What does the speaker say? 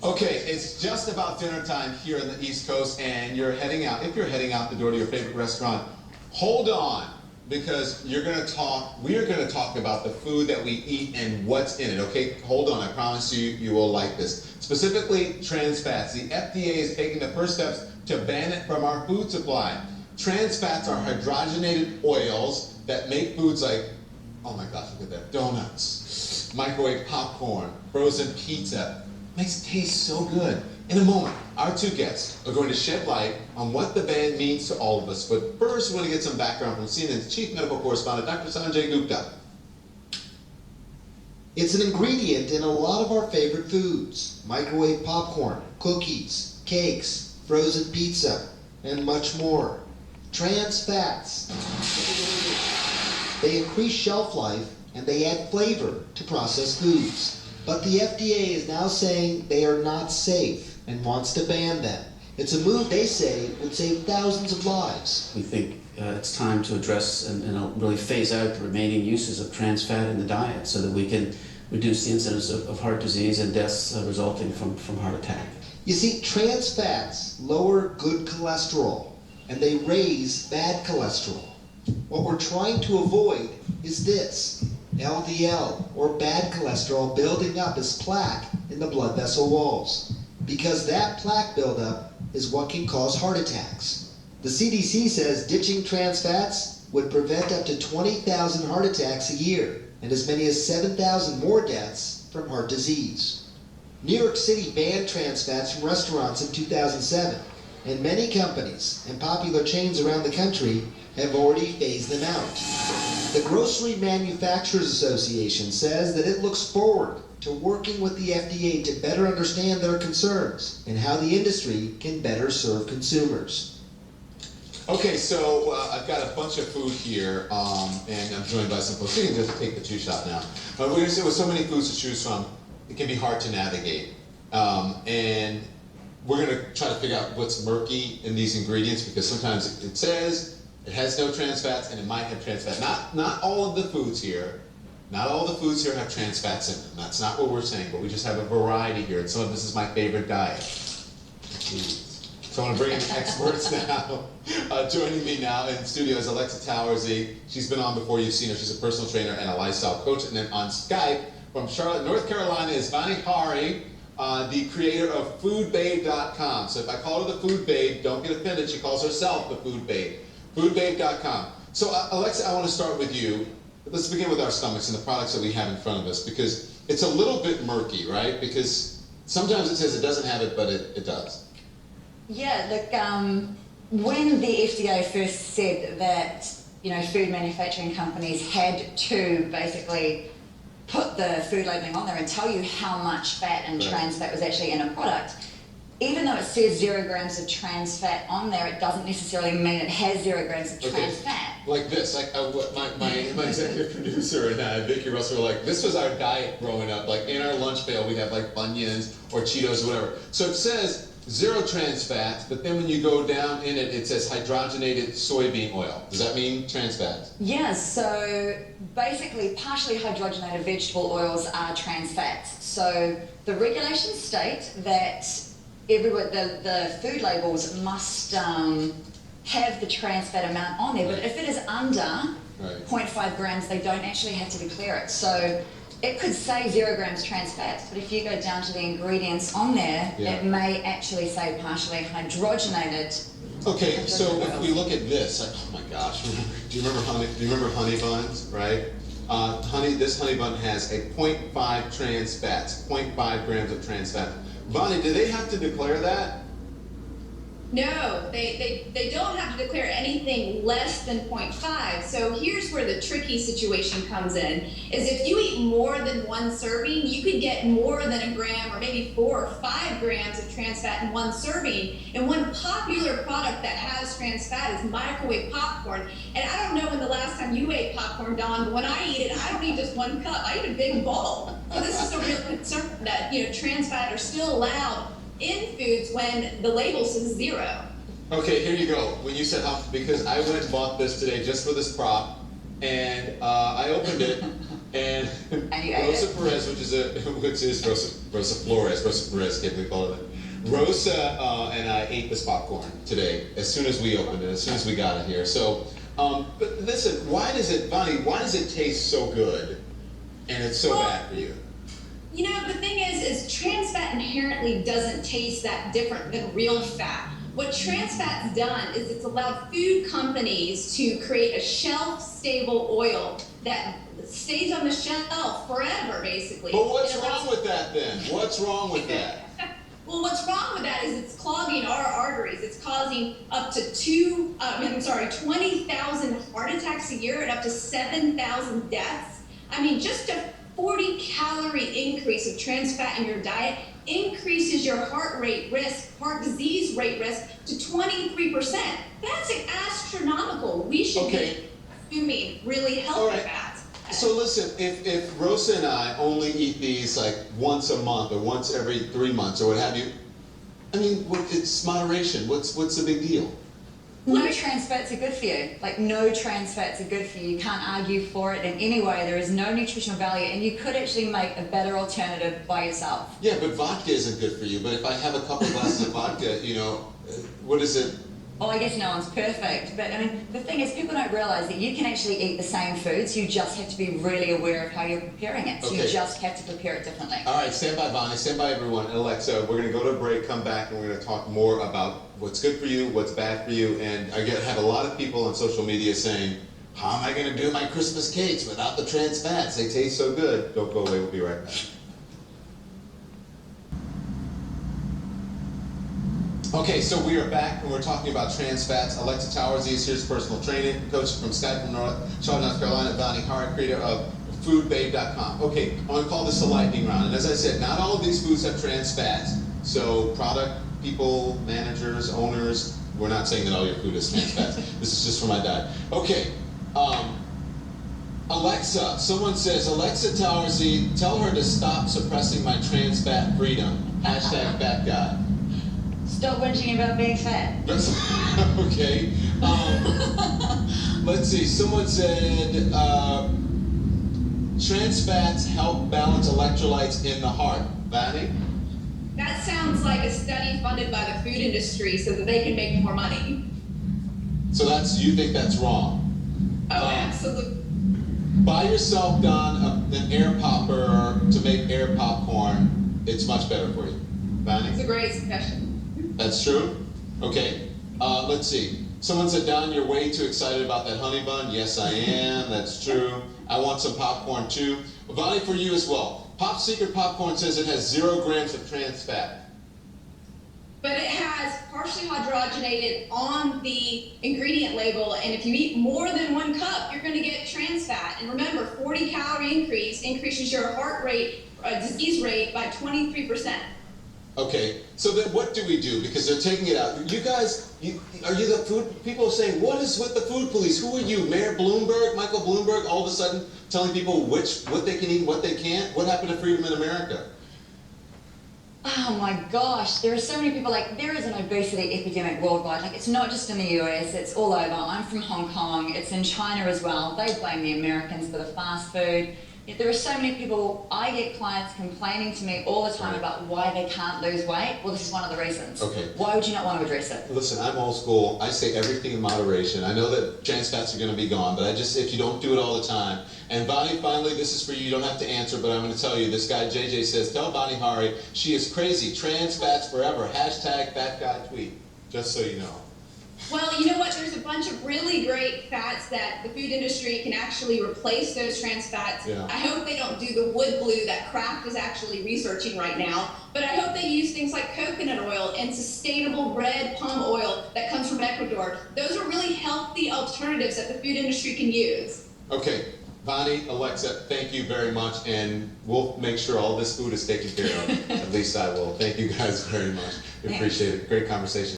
Okay, it's just about dinner time here on the East Coast, and you're heading out. If you're heading out the door to your favorite restaurant, hold on, because we are going to talk about the food that we eat and what's in it, okay? Hold on, I promise you will like this. Specifically, trans fats. The FDA is taking the first steps to ban it from our food supply. Trans fats are hydrogenated oils that make foods like, oh my gosh, look at that, donuts, microwave popcorn, frozen pizza. Makes it taste so good. In a moment, our two guests are going to shed light on what the ban means to all of us. But first, we want to get some background from CNN's chief medical correspondent, Dr. Sanjay Gupta. It's an ingredient in a lot of our favorite foods: microwave popcorn, cookies, cakes, frozen pizza, and much more. Trans fats. They increase shelf life and they add flavor to processed foods. But the FDA is now saying they are not safe and wants to ban them. It's a move they say would save thousands of lives. We think it's time to address and really phase out the remaining uses of trans fat in the diet so that we can reduce the incidence of heart disease and deaths resulting from heart attack. You see, trans fats lower good cholesterol and they raise bad cholesterol. What we're trying to avoid is this: LDL, or bad cholesterol, building up as plaque in the blood vessel walls. Because that plaque buildup is what can cause heart attacks. The CDC says ditching trans fats would prevent up to 20,000 heart attacks a year and as many as 7,000 more deaths from heart disease. New York City banned trans fats from restaurants in 2007, and many companies and popular chains around the country have already phased them out. The Grocery Manufacturers Association says that it looks forward to working with the FDA to better understand their concerns and how the industry can better serve consumers. Okay, so I've got a bunch of food here, and I'm joined by some folks. You can just take the two-shot now. But we're going to say with so many foods to choose from, it can be hard to navigate. And we're going to try to figure out what's murky in these ingredients, because sometimes it says it has no trans fats, and it might have trans fat. Not all of the foods here. Not all the foods here have trans fats in them. That's not what we're saying, but we just have a variety here. And some of this is my favorite diet. So I want to bring in experts now. Joining me now in the studio is Alexa Towersy. She's been on before, you've seen her. She's a personal trainer and a lifestyle coach. And then on Skype from Charlotte, North Carolina is Vani, the creator of foodbabe.com. So if I call her the Food Babe, don't get offended. She calls herself the Food Babe. Foodbabe.com. So Alexa, I want to start with you. Let's begin with our stomachs and the products that we have in front of us, because it's a little bit murky, right? Because sometimes it says it doesn't have it, but it does. Yeah, look, when the FDA first said that, food manufacturing companies had to basically put the food labeling on there and tell you how much fat and trans fat was actually in a product, even though it says 0 grams of trans fat on there, it doesn't necessarily mean it has 0 grams of trans fat. Like this, my executive producer and Vicky Russell were like, this was our diet growing up. Like in our lunch pail, we'd have like Funyuns or Cheetos or whatever. So it says 0 trans fats, but then when you go down in it, it says hydrogenated soybean oil. Does that mean trans fats? Yeah, so basically partially hydrogenated vegetable oils are trans fats. So the regulations state that everywhere the food labels must have the trans fat amount on there, but if it is under 0.5 grams, they don't actually have to declare it. So it could say 0 grams trans fats, but if you go down to the ingredients on there, it may actually say partially hydrogenated. Okay, so if we look at this, oh my gosh, do you remember honey buns, right? This honey bun has a 0.5 trans fats, 0.5 grams of trans fat. Vani, do they have to declare that? No, they don't have to declare anything less than 0.5. So here's where the tricky situation comes in, is if you eat more than one serving, you could get more than a gram or maybe 4 or 5 grams of trans fat in one serving. And one popular product that has trans fat is microwave popcorn. And I don't know when the last time you ate popcorn, Dawn, but when I eat it, I don't eat just one cup, I eat a big bowl. So this is a real concern that, trans fat are still allowed in foods when the label says 0. Okay, here you go. When you said because I went and bought this today just for this prop, and I opened it, And And you ate Rosa it. Perez, which is Rosa Flores, Rosa Perez, can't we call it? Rosa and I ate this popcorn today as soon as we opened it, as soon as we got it here. So, but listen, Vani, why does it taste so good and it's so bad for you? You know, the thing is trans fat inherently doesn't taste that different than real fat. What trans fat's done is it's allowed food companies to create a shelf-stable oil that stays on the shelf forever, basically. But what's wrong with that then? What's wrong with that? Well, what's wrong with that is it's clogging our arteries. It's causing up to 20,000 heart attacks a year and up to 7,000 deaths. I mean, just a 40-calorie increase of trans fat in your diet increases your heart disease rate risk to 23%. That's astronomical. We should be consuming really healthy fats. So listen, if Rosa and I only eat these like once a month or once every 3 months or what have you, I mean, it's moderation. What's the big deal? No trans fats are good for you. Like, no trans fats are good for you. You can't argue for it in any way. There is no nutritional value, and you could actually make a better alternative by yourself. Yeah, but vodka isn't good for you. But if I have a couple glasses of vodka, you know, what is it? Well, I guess no one's perfect, but I mean, the thing is, people don't realize that you can actually eat the same foods. You just have to be really aware of how you're preparing it. So you just have to prepare it differently. All right, stand by, Vani. Stand by, everyone. And Alexa, we're going to go to a break, come back, and we're going to talk more about what's good for you, what's bad for you. And I have a lot of people on social media saying, how am I going to do my Christmas cakes without the trans fats? They taste so good. Don't go away. We'll be right back. Okay, so we are back and we're talking about trans fats. Alexa Towers is here's personal training coach from Skype from Charlotte, North Carolina. Vani Hari, creator of foodbabe.com. Okay, I want to call this a lightning round. And as I said, not all of these foods have trans fats. So product people, managers, owners, we're not saying that all your food is trans fats. This is just for my diet. Okay, Alexa, someone says, Alexa Towersy, tell her to stop suppressing my trans fat freedom. Hashtag fat guy. Stop whinging about being fat. Okay. Let's see. Someone said trans fats help balance electrolytes in the heart. Vani? That sounds like a study funded by the food industry so that they can make more money. So you think that's wrong? Oh, absolutely. Buy yourself, Don, an air popper to make air popcorn. It's much better for you. Vani? It's a great suggestion. That's true? Okay. Let's see. Someone said, Don, you're way too excited about that honey bun. Yes, I am. That's true. I want some popcorn too. Vani, for you as well. Pop Secret Popcorn says it has 0 grams of trans fat. But it has partially hydrogenated on the ingredient label, and if you eat more than 1 cup, you're going to get trans fat. And remember, 40-calorie increase increases your heart rate, disease rate by 23%. Okay, so then what do we do? Because they're taking it out. You guys, are you the food? People are saying, what is with the food police? Who are you, Mayor Bloomberg, Michael Bloomberg, all of a sudden telling people what they can eat and what they can't? What happened to freedom in America? Oh my gosh, there are so many people, like, there is an obesity epidemic worldwide. Like, it's not just in the US, it's all over. I'm from Hong Kong, it's in China as well. They blame the Americans for the fast food. Yet there are so many people, I get clients complaining to me all the time about why they can't lose weight. Well, this is one of the reasons. Okay. Why would you not want to address it? Listen, I'm old school. I say everything in moderation. I know that trans fats are going to be gone, but if you don't do it all the time. And Vani, finally, this is for you. You don't have to answer, but I'm going to tell you. This guy, JJ, says, tell Vani Hari she is crazy. Trans fats forever. Hashtag fat guy tweet. Just so you know. Well, you know what? There's a bunch of really great fats that the food industry can actually replace those trans fats. Yeah. I hope they don't do the wood glue that Kraft is actually researching right now, but I hope they use things like coconut oil and sustainable red palm oil that comes from Ecuador. Those are really healthy alternatives that the food industry can use. Okay. Vani, Alexa, thank you very much, and we'll make sure all this food is taken care of. At least I will. Thank you guys very much. We appreciate it. Great conversation.